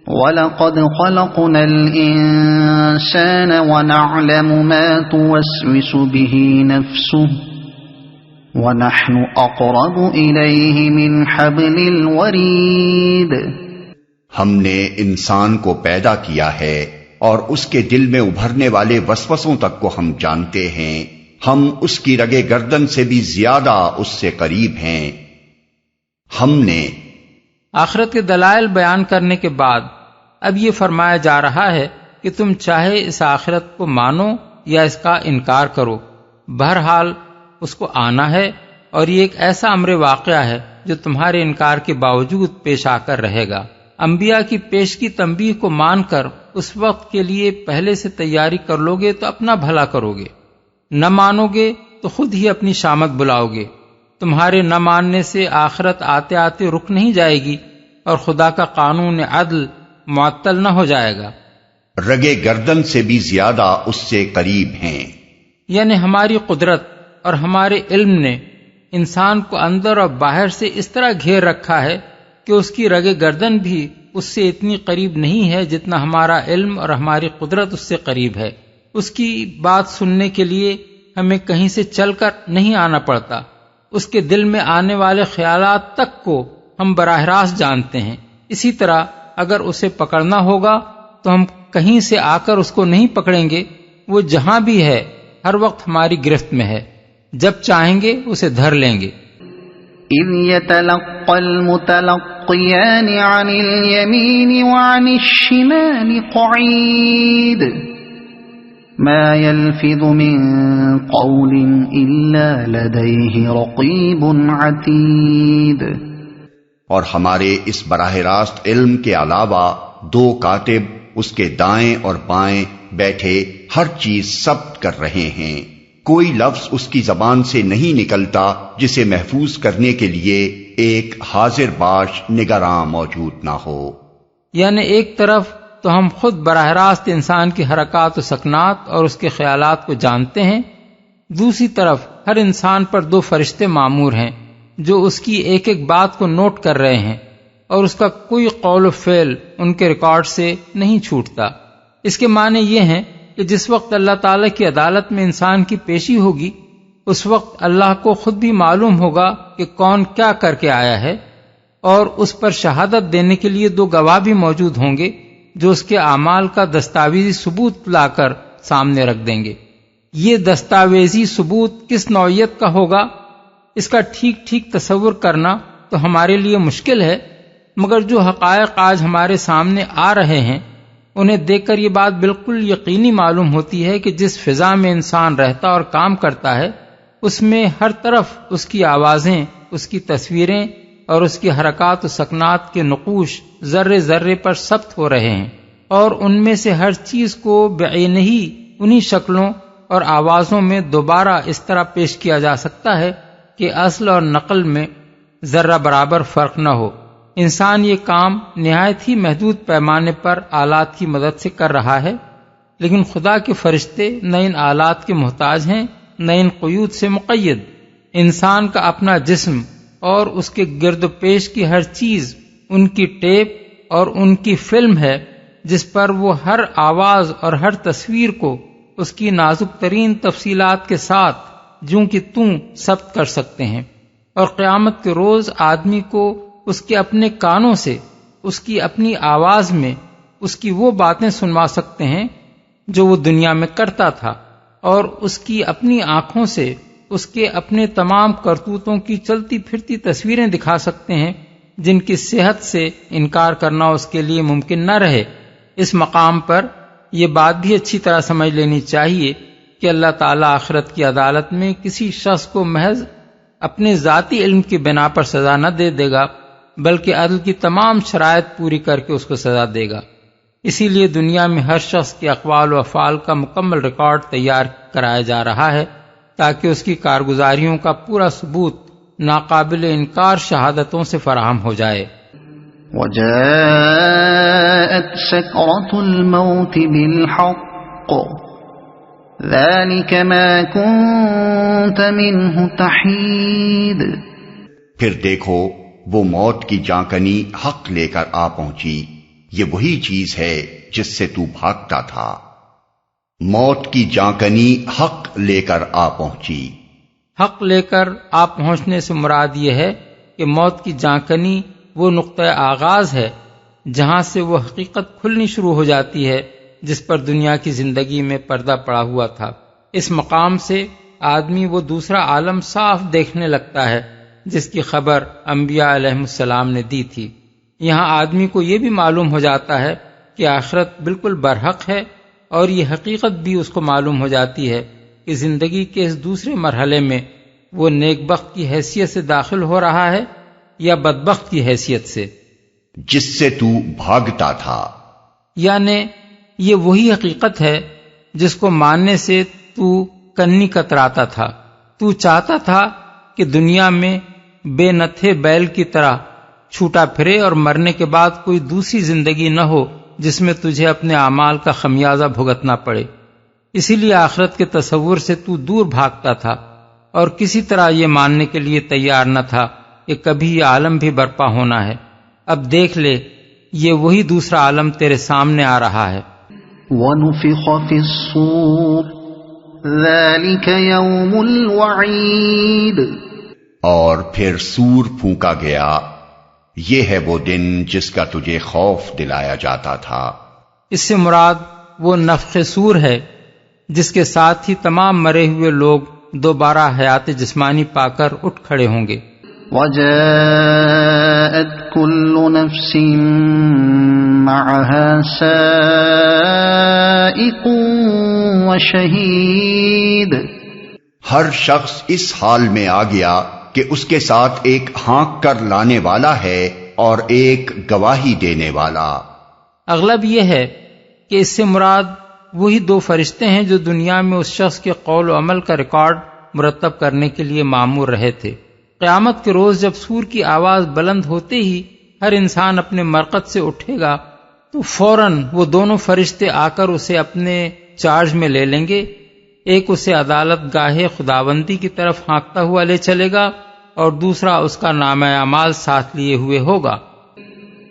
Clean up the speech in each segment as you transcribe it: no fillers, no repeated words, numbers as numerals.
وَلَقَدْ خَلَقْنَا الْإِنسَانَ وَنَعْلَمُ مَا تُوَسْوِسُ بِهِ نَفْسُهُ وَنَحْنُ أَقْرَبُ إِلَيْهِ مِنْ حَبْلِ الْوَرِيدِ۔ ہم نے انسان کو پیدا کیا ہے اور اس کے دل میں ابھرنے والے وسوسوں تک کو ہم جانتے ہیں، ہم اس کی رگے گردن سے بھی زیادہ اس سے قریب ہیں۔ ہم نے آخرت کے دلائل بیان کرنے کے بعد اب یہ فرمایا جا رہا ہے کہ تم چاہے اس آخرت کو مانو یا اس کا انکار کرو، بہرحال اس کو آنا ہے، اور یہ ایک ایسا امر واقعہ ہے جو تمہارے انکار کے باوجود پیش آ کر رہے گا۔ انبیاء کی پیش کی تنبیہ کو مان کر اس وقت کے لیے پہلے سے تیاری کر لو گے تو اپنا بھلا کرو گے، نہ مانو گے تو خود ہی اپنی شامت بلاؤ گے۔ تمہارے نہ ماننے سے آخرت آتے آتے رک نہیں جائے گی اور خدا کا قانون عدل معطل نہ ہو جائے گا۔ رگے گردن سے بھی زیادہ اس سے قریب ہیں، یعنی ہماری قدرت اور ہمارے علم نے انسان کو اندر اور باہر سے اس طرح گھیر رکھا ہے کہ اس کی رگے گردن بھی اس سے اتنی قریب نہیں ہے جتنا ہمارا علم اور ہماری قدرت اس سے قریب ہے۔ اس کی بات سننے کے لیے ہمیں کہیں سے چل کر نہیں آنا پڑتا، اس کے دل میں آنے والے خیالات تک کو ہم براہ راست جانتے ہیں۔ اسی طرح اگر اسے پکڑنا ہوگا تو ہم کہیں سے آ کر اس کو نہیں پکڑیں گے، وہ جہاں بھی ہے ہر وقت ہماری گرفت میں ہے، جب چاہیں گے اسے دھر لیں گے۔ إِذْ يَتَلَقَّى الْمُتَلَقِّيَانِ عَنِ الْيَمِينِ وَعَنِ الشِّمَالِ قَعِيدٌ مَا يَلْفِظُ مِن قَوْلٍ إِلَّا لَدَيْهِ رَقِيبٌ عَتِيدٌ۔ اور ہمارے اس براہ راست علم کے علاوہ دو کاتب اس کے دائیں اور بائیں بیٹھے ہر چیز ثبت کر رہے ہیں، کوئی لفظ اس کی زبان سے نہیں نکلتا جسے محفوظ کرنے کے لیے ایک حاضر باش نگراں موجود نہ ہو۔ یعنی ایک طرف تو ہم خود براہ راست انسان کی حرکات و سکنات اور اس کے خیالات کو جانتے ہیں، دوسری طرف ہر انسان پر دو فرشتے مامور ہیں جو اس کی ایک ایک بات کو نوٹ کر رہے ہیں، اور اس کا کوئی قول و فعل ان کے ریکارڈ سے نہیں چھوٹتا۔ اس کے معنی یہ ہیں کہ جس وقت اللہ تعالیٰ کی عدالت میں انسان کی پیشی ہوگی، اس وقت اللہ کو خود بھی معلوم ہوگا کہ کون کیا کر کے آیا ہے، اور اس پر شہادت دینے کے لیے دو گواہ بھی موجود ہوں گے جو اس کے اعمال کا دستاویزی ثبوت لا کر سامنے رکھ دیں گے۔ یہ دستاویزی ثبوت کس نوعیت کا ہوگا، اس کا ٹھیک ٹھیک تصور کرنا تو ہمارے لیے مشکل ہے، مگر جو حقائق آج ہمارے سامنے آ رہے ہیں انہیں دیکھ کر یہ بات بالکل یقینی معلوم ہوتی ہے کہ جس فضا میں انسان رہتا اور کام کرتا ہے، اس میں ہر طرف اس کی آوازیں، اس کی تصویریں اور اس کی حرکات و سکنات کے نقوش ذرے ذرے پر ثبت ہو رہے ہیں، اور ان میں سے ہر چیز کو بعینہ ہی انہی شکلوں اور آوازوں میں دوبارہ اس طرح پیش کیا جا سکتا ہے کہ اصل اور نقل میں ذرہ برابر فرق نہ ہو۔ انسان یہ کام نہایت ہی محدود پیمانے پر آلات کی مدد سے کر رہا ہے، لیکن خدا کے فرشتے نہ ان آلات کے محتاج ہیں نہ ان قیود سے مقید۔ انسان کا اپنا جسم اور اس کے گرد و پیش کی ہر چیز ان کی ٹیپ اور ان کی فلم ہے، جس پر وہ ہر آواز اور ہر تصویر کو اس کی نازک ترین تفصیلات کے ساتھ جوں کی توں ثبت کر سکتے ہیں، اور قیامت کے روز آدمی کو اس کے اپنے کانوں سے، اس کی اپنی آواز میں اس کی وہ باتیں سنوا سکتے ہیں جو وہ دنیا میں کرتا تھا، اور اس کی اپنی آنکھوں سے اس کے اپنے تمام کرتوتوں کی چلتی پھرتی تصویریں دکھا سکتے ہیں جن کی صحت سے انکار کرنا اس کے لیے ممکن نہ رہے۔ اس مقام پر یہ بات بھی اچھی طرح سمجھ لینی چاہیے کہ اللہ تعالیٰ آخرت کی عدالت میں کسی شخص کو محض اپنے ذاتی علم کی بنا پر سزا نہ دے گا، بلکہ عدل کی تمام شرائط پوری کر کے اس کو سزا دے گا۔ اسی لیے دنیا میں ہر شخص کے اقوال و افعال کا مکمل ریکارڈ تیار کرایا جا رہا ہے تاکہ اس کی کارگزاریوں کا پورا ثبوت ناقابل انکار شہادتوں سے فراہم ہو جائے۔ وَجَاءَتْ سَكْرَةُ الْمَوْتِ بِالْحَقِّ ذَلِكَ مَا كُنْتَ مِنْهُ تَحِيدُ۔ پھر دیکھو وہ موت کی جانکنی حق لے کر آ پہنچی، یہ وہی چیز ہے جس سے تو بھاگتا تھا۔ موت کی جانکنی حق لے کر آ پہنچی۔ حق لے کر آ پہنچنے سے مراد یہ ہے کہ موت کی جانکنی وہ نقطہ آغاز ہے جہاں سے وہ حقیقت کھلنی شروع ہو جاتی ہے جس پر دنیا کی زندگی میں پردہ پڑا ہوا تھا۔ اس مقام سے آدمی وہ دوسرا عالم صاف دیکھنے لگتا ہے جس کی خبر انبیاء علیہ السلام نے دی تھی۔ یہاں آدمی کو یہ بھی معلوم ہو جاتا ہے کہ آخرت بالکل برحق ہے، اور یہ حقیقت بھی اس کو معلوم ہو جاتی ہے کہ زندگی کے اس دوسرے مرحلے میں وہ نیک بخت کی حیثیت سے داخل ہو رہا ہے یا بدبخت کی حیثیت سے، جس سے تو بھاگتا تھا۔ یعنی یہ وہی حقیقت ہے جس کو ماننے سے تو کنی کتراتا تھا۔ تو چاہتا تھا کہ دنیا میں بے نتھے بیل کی طرح چھوٹا پھرے اور مرنے کے بعد کوئی دوسری زندگی نہ ہو جس میں تجھے اپنے اعمال کا خمیازہ بھگتنا پڑے۔ اسی لیے آخرت کے تصور سے تو دور بھاگتا تھا اور کسی طرح یہ ماننے کے لیے تیار نہ تھا کہ کبھی یہ عالم بھی برپا ہونا ہے۔ اب دیکھ لے، یہ وہی دوسرا عالم تیرے سامنے آ رہا ہے۔ وَنُفِخَ فِي الصُّورِ ذَلِكَ يَوْمُ الْوَعِيدِ، اور پھر سور پھونکا گیا، یہ ہے وہ دن جس کا تجھے خوف دلایا جاتا تھا۔ اس سے مراد وہ نفخ سور ہے جس کے ساتھ ہی تمام مرے ہوئے لوگ دوبارہ حیات جسمانی پا کر اٹھ کھڑے ہوں گے۔ وَجَاءَتْ كُلُّ نَفْسٍ مَعَهَا سَائِقٌ وَشَهِيدٌ، ہر شخص اس حال میں آ گیا کہ اس کے ساتھ ایک ہانک کر لانے والا ہے اور ایک گواہی دینے والا۔ اغلب یہ ہے کہ اس سے مراد وہی دو فرشتے ہیں جو دنیا میں اس شخص کے قول و عمل کا ریکارڈ مرتب کرنے کے لیے مامور رہے تھے۔ قیامت کے روز جب سور کی آواز بلند ہوتے ہی ہر انسان اپنے مرقد سے اٹھے گا تو فوراً وہ دونوں فرشتے آ کر اسے اپنے چارج میں لے لیں گے۔ ایک اسے عدالت گاہ خداوندی کی طرف ہانکتا ہوا لے چلے گا اور دوسرا اس کا نامہ اعمال ساتھ لیے ہوئے ہوگا۔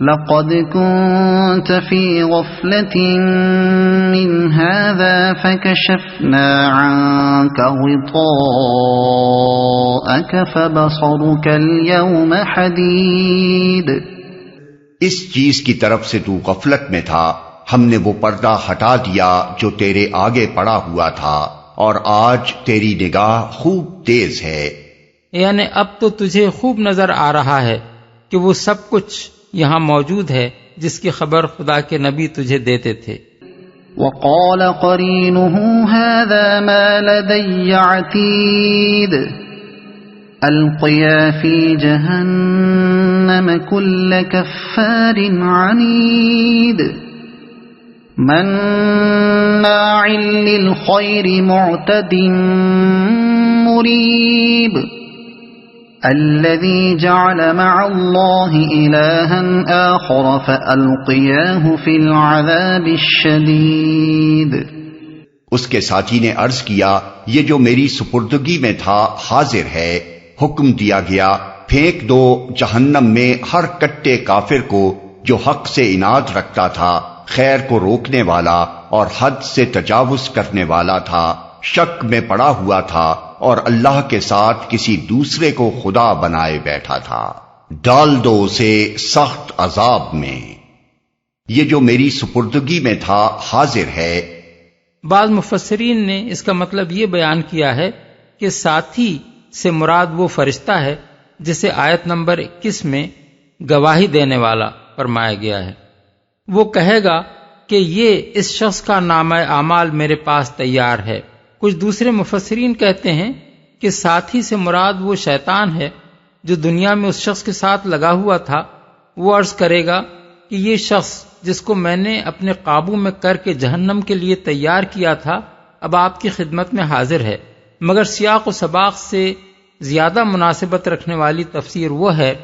لَقَدْ كُنْتَ فِي غَفْلَةٍ مِّنْ هَذَا فَكَشَفْنَا عَنْكَ غِطَاءَكَ فَبَصَرُكَ الْيَوْمَ حَدِيدٌ، اس چیز کی طرف سے تو غفلت میں تھا، ہم نے وہ پردہ ہٹا دیا جو تیرے آگے پڑا ہوا تھا، اور آج تیری نگاہ خوب تیز ہے۔ یعنی اب تو تجھے خوب نظر آ رہا ہے کہ وہ سب کچھ یہاں موجود ہے جس کی خبر خدا کے نبی تجھے دیتے تھے۔ وَقَالَ قَرِينُهُ هَذَا مَا لَدَيَّ عَتِيدٌ، أَلْقِيَا فِي جَهَنَّمَ كُلَّ كَفَّارٍ عَنِيدٍ مَّنَّاعٍ لِّلْخَيْرِ مُعْتَدٍ مُّرِيبٍ الَّذِي جَعَلَ مَعَ اللَّهِ إِلَٰهًا آخَرَ فَأَلْقِيَاهُ فِي الْعَذَابِ الشَّدِيدِ۔ اس کے ساتھی نے عرض کیا، یہ جو میری سپردگی میں تھا حاضر ہے۔ حکم دیا گیا، پھینک دو جہنم میں ہر کٹے کافر کو جو حق سے عناد رکھتا تھا، خیر کو روکنے والا اور حد سے تجاوز کرنے والا تھا، شک میں پڑا ہوا تھا اور اللہ کے ساتھ کسی دوسرے کو خدا بنائے بیٹھا تھا۔ ڈال دو اسے سخت عذاب میں، یہ جو میری سپردگی میں تھا حاضر ہے۔ بعض مفسرین نے اس کا مطلب یہ بیان کیا ہے کہ ساتھی سے مراد وہ فرشتہ ہے جسے آیت نمبر 21 میں گواہی دینے والا فرمایا گیا ہے۔ وہ کہے گا کہ یہ اس شخص کا نامہ اعمال میرے پاس تیار ہے۔ کچھ دوسرے مفسرین کہتے ہیں کہ ساتھی سے مراد وہ شیطان ہے جو دنیا میں اس شخص کے ساتھ لگا ہوا تھا۔ وہ عرض کرے گا کہ یہ شخص جس کو میں نے اپنے قابو میں کر کے جہنم کے لیے تیار کیا تھا اب آپ کی خدمت میں حاضر ہے۔ مگر سیاق و سباق سے زیادہ مناسبت رکھنے والی تفسیر وہ ہے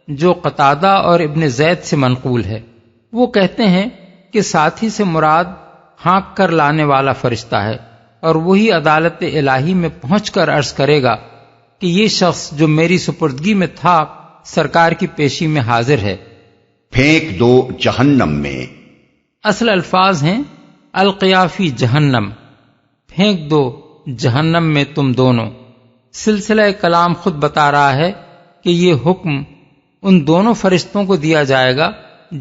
جو قتادہ اور ابن زید سے منقول ہے۔ وہ کہتے ہیں کہ ساتھی سے مراد ہانک کر لانے والا فرشتہ ہے، اور وہی عدالت الہی میں پہنچ کر عرض کرے گا کہ یہ شخص جو میری سپردگی میں تھا سرکار کی پیشی میں حاضر ہے۔ پھینک دو جہنم میں۔ اصل الفاظ ہیں القیا فی جہنم، پھینک دو جہنم میں تم دونوں۔ سلسلہ کلام خود بتا رہا ہے کہ یہ حکم ان دونوں فرشتوں کو دیا جائے گا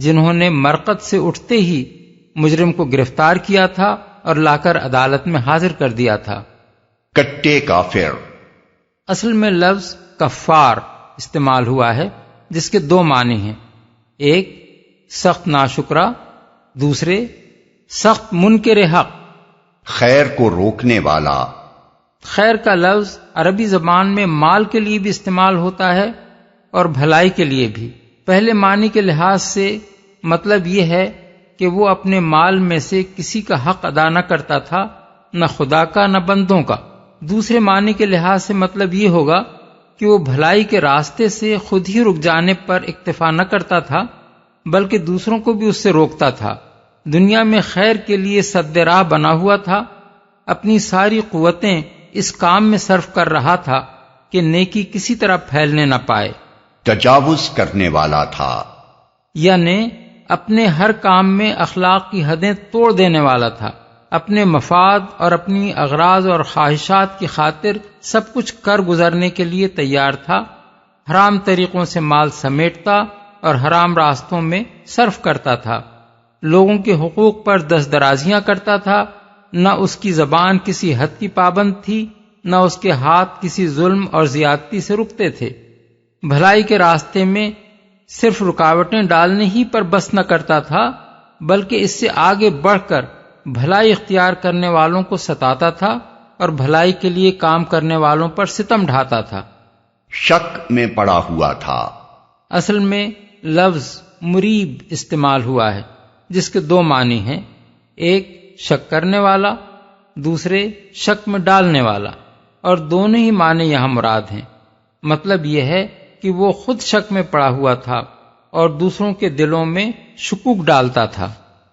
جنہوں نے مرقد سے اٹھتے ہی مجرم کو گرفتار کیا تھا اور لا کر عدالت میں حاضر کر دیا تھا۔ کٹے کافر، اصل میں لفظ کفار استعمال ہوا ہے جس کے دو معنی ہیں، ایک سخت ناشکرا، دوسرے سخت منکر حق۔ خیر کو روکنے والا۔ خیر کا لفظ عربی زبان میں مال کے لیے بھی استعمال ہوتا ہے اور بھلائی کے لیے بھی۔ پہلے معنی کے لحاظ سے مطلب یہ ہے کہ وہ اپنے مال میں سے کسی کا حق ادا نہ کرتا تھا، نہ خدا کا نہ بندوں کا۔ دوسرے معنی کے لحاظ سے مطلب یہ ہوگا کہ وہ بھلائی کے راستے سے خود ہی رک جانے پر اکتفا نہ کرتا تھا بلکہ دوسروں کو بھی اس سے روکتا تھا۔ دنیا میں خیر کے لیے سد راہ بنا ہوا تھا، اپنی ساری قوتیں اس کام میں صرف کر رہا تھا کہ نیکی کسی طرح پھیلنے نہ پائے۔ تجاوز کرنے والا تھا، یعنی اپنے ہر کام میں اخلاق کی حدیں توڑ دینے والا تھا، اپنے مفاد اور اپنی اغراض اور خواہشات کی خاطر سب کچھ کر گزرنے کے لیے تیار تھا، حرام طریقوں سے مال سمیٹتا اور حرام راستوں میں صرف کرتا تھا، لوگوں کے حقوق پر دست درازیاں کرتا تھا، نہ اس کی زبان کسی حد کی پابند تھی، نہ اس کے ہاتھ کسی ظلم اور زیادتی سے رکتے تھے، بھلائی کے راستے میں صرف رکاوٹیں ڈالنے ہی پر بس نہ کرتا تھا بلکہ اس سے آگے بڑھ کر بھلائی اختیار کرنے والوں کو ستاتا تھا اور بھلائی کے لیے کام کرنے والوں پر ستم ڈھاتا تھا۔ شک میں پڑا ہوا تھا، اصل میں لفظ مریب استعمال ہوا ہے جس کے دو معنی ہیں، ایک شک کرنے والا، دوسرے شک میں ڈالنے والا، اور دونوں ہی معنی یہاں مراد ہیں۔ مطلب یہ ہے کہ وہ خود شک میں پڑا ہوا تھا اور دوسروں کے دلوں میں شکوک ڈالتا تھا۔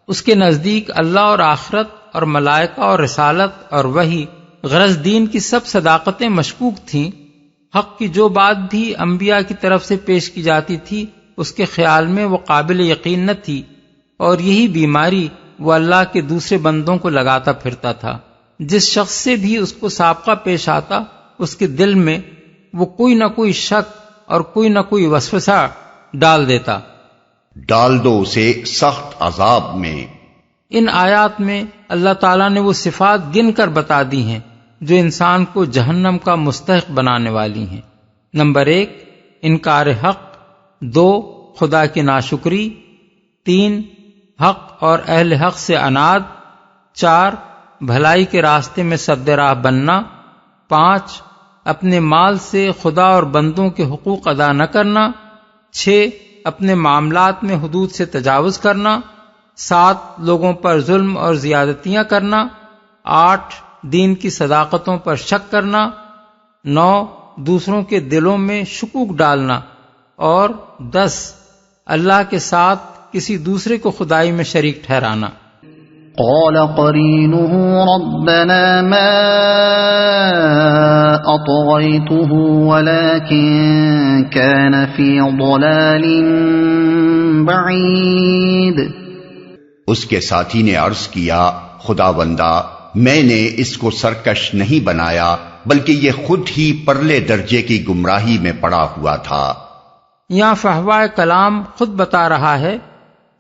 اس کے نزدیک اللہ اور آخرت اور ملائکہ اور رسالت اور وحی غرض دین کی سب صداقتیں مشکوک تھیں، حق کی جو بات بھی انبیاء کی طرف سے پیش کی جاتی تھی اس کے خیال میں وہ قابل یقین نہ تھی، اور یہی بیماری وہ اللہ کے دوسرے بندوں کو لگاتا پھرتا تھا۔ جس شخص سے بھی اس کو سابقہ پیش آتا اس کے دل میں وہ کوئی نہ کوئی شک اور کوئی نہ کوئی وسوسہ ڈال دیتا۔ ڈال دو اسے سخت عذاب میں۔ ان آیات میں اللہ تعالیٰ نے وہ صفات گن کر بتا دی ہیں جو انسان کو جہنم کا مستحق بنانے والی ہیں۔ نمبر 1 انکار حق، 2 خدا کی ناشکری، 3 حق اور اہل حق سے عناد، 4 بھلائی کے راستے میں سد راہ بننا، 5 اپنے مال سے خدا اور بندوں کے حقوق ادا نہ کرنا، 6 اپنے معاملات میں حدود سے تجاوز کرنا، 7 لوگوں پر ظلم اور زیادتیاں کرنا، 8 دین کی صداقتوں پر شک کرنا، 9 دوسروں کے دلوں میں شکوک ڈالنا، اور 10 اللہ کے ساتھ کسی دوسرے کو خدائی میں شریک ٹھہرانا۔ قال قرینہ ربنا ما اطغیتہ ولكن كان فی ضلال بعید۔ اس کے ساتھی نے عرض کیا، خداوندا میں نے اس کو سرکش نہیں بنایا بلکہ یہ خود ہی پرلے درجے کی گمراہی میں پڑا ہوا تھا۔ یہاں فحوائے کلام خود بتا رہا ہے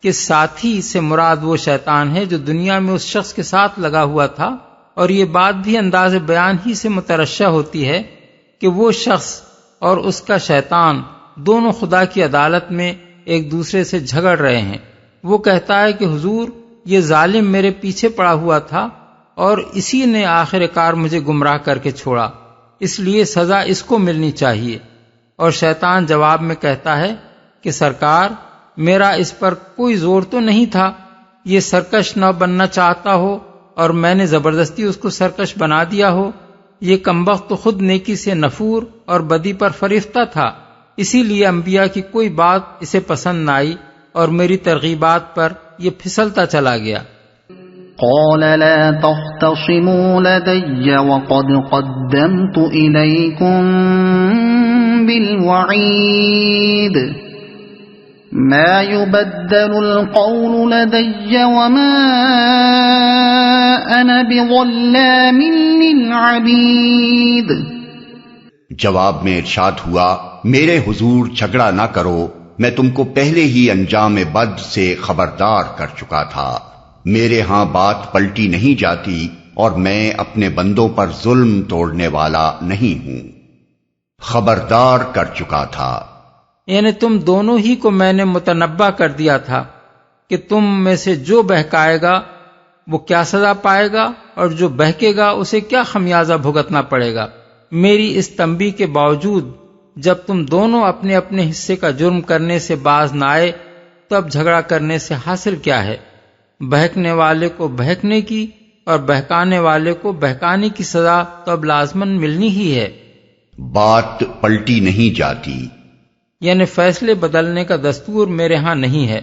کہ ساتھی سے مراد وہ شیطان ہے جو دنیا میں اس شخص کے ساتھ لگا ہوا تھا، اور یہ بات بھی انداز بیان ہی سے مترشح ہوتی ہے کہ وہ شخص اور اس کا شیطان دونوں خدا کی عدالت میں ایک دوسرے سے جھگڑ رہے ہیں۔ وہ کہتا ہے کہ حضور یہ ظالم میرے پیچھے پڑا ہوا تھا اور اسی نے آخر کار مجھے گمراہ کر کے چھوڑا، اس لیے سزا اس کو ملنی چاہیے۔ اور شیطان جواب میں کہتا ہے کہ سرکار میرا اس پر کوئی زور تو نہیں تھا، یہ سرکش نہ بننا چاہتا ہو اور میں نے زبردستی اس کو سرکش بنا دیا ہو، یہ کمبخت تو خود نیکی سے نفور اور بدی پر فریفتہ تھا، اسی لیے انبیاء کی کوئی بات اسے پسند نہ آئی اور میری ترغیبات پر یہ پھسلتا چلا گیا۔ قال لا تختصموا لدي وقد قدمت إليكم بالوعيد۔ ما يبدل القول لدي وما أنا بظلام للعبيد۔ جواب میں ارشاد ہوا، میرے حضور جھگڑا نہ کرو، میں تم کو پہلے ہی انجام بد سے خبردار کر چکا تھا۔ میرے ہاں بات پلٹی نہیں جاتی اور میں اپنے بندوں پر ظلم توڑنے والا نہیں ہوں۔ خبردار کر چکا تھا یعنی تم دونوں ہی کو میں نے متنبع کر دیا تھا کہ تم میں سے جو بہکائے گا وہ کیا سزا پائے گا اور جو بہکے گا اسے کیا خمیازہ بھگتنا پڑے گا۔ میری اس تنبیہ کے باوجود جب تم دونوں اپنے اپنے حصے کا جرم کرنے سے باز نہ آئے تو اب جھگڑا کرنے سے حاصل کیا ہے؟ بہکنے والے کو بہکنے کی اور بہکانے والے کو بہکانے کی سزا تو اب لازماً ملنی ہی ہے۔ بات پلٹی نہیں جاتی، یعنی فیصلے بدلنے کا دستور میرے ہاں نہیں ہے۔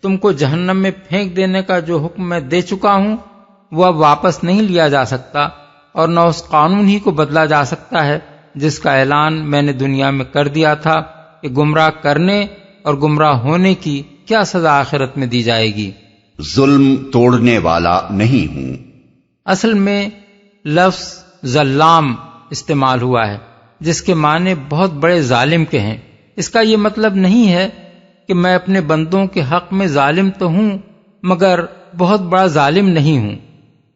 تم کو جہنم میں پھینک دینے کا جو حکم میں دے چکا ہوں وہ اب واپس نہیں لیا جا سکتا اور نہ اس قانون ہی کو بدلا جا سکتا ہے جس کا اعلان میں نے دنیا میں کر دیا تھا کہ گمراہ کرنے اور گمراہ ہونے کی کیا سزا آخرت میں دی جائے گی۔ ظلم توڑنے والا نہیں ہوں۔ اصل میں لفظ ظلام استعمال ہوا ہے جس کے معنی بہت بڑے ظالم کے ہیں۔ اس کا یہ مطلب نہیں ہے کہ میں اپنے بندوں کے حق میں ظالم تو ہوں مگر بہت بڑا ظالم نہیں ہوں،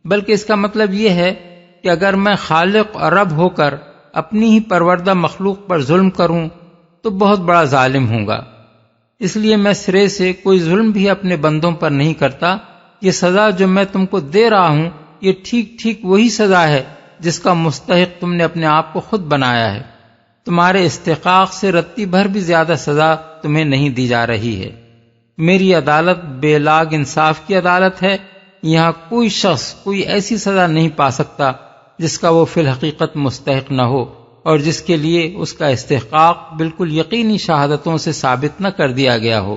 بلکہ اس کا مطلب یہ ہے کہ اگر میں خالق اور رب ہو کر اپنی ہی پروردہ مخلوق پر ظلم کروں تو بہت بڑا ظالم ہوں گا۔ اس لیے میں سرے سے کوئی ظلم بھی اپنے بندوں پر نہیں کرتا۔ یہ سزا جو میں تم کو دے رہا ہوں یہ ٹھیک ٹھیک وہی سزا ہے جس کا مستحق تم نے اپنے آپ کو خود بنایا ہے۔ تمہارے استحقاق سے رتی بھر بھی زیادہ سزا تمہیں نہیں دی جا رہی ہے۔ میری عدالت بے لاگ انصاف کی عدالت ہے، یہاں کوئی شخص کوئی ایسی سزا نہیں پا سکتا جس کا وہ فی الحقیقت مستحق نہ ہو اور جس کے لیے اس کا استحقاق بالکل یقینی شہادتوں سے ثابت نہ کر دیا گیا ہو۔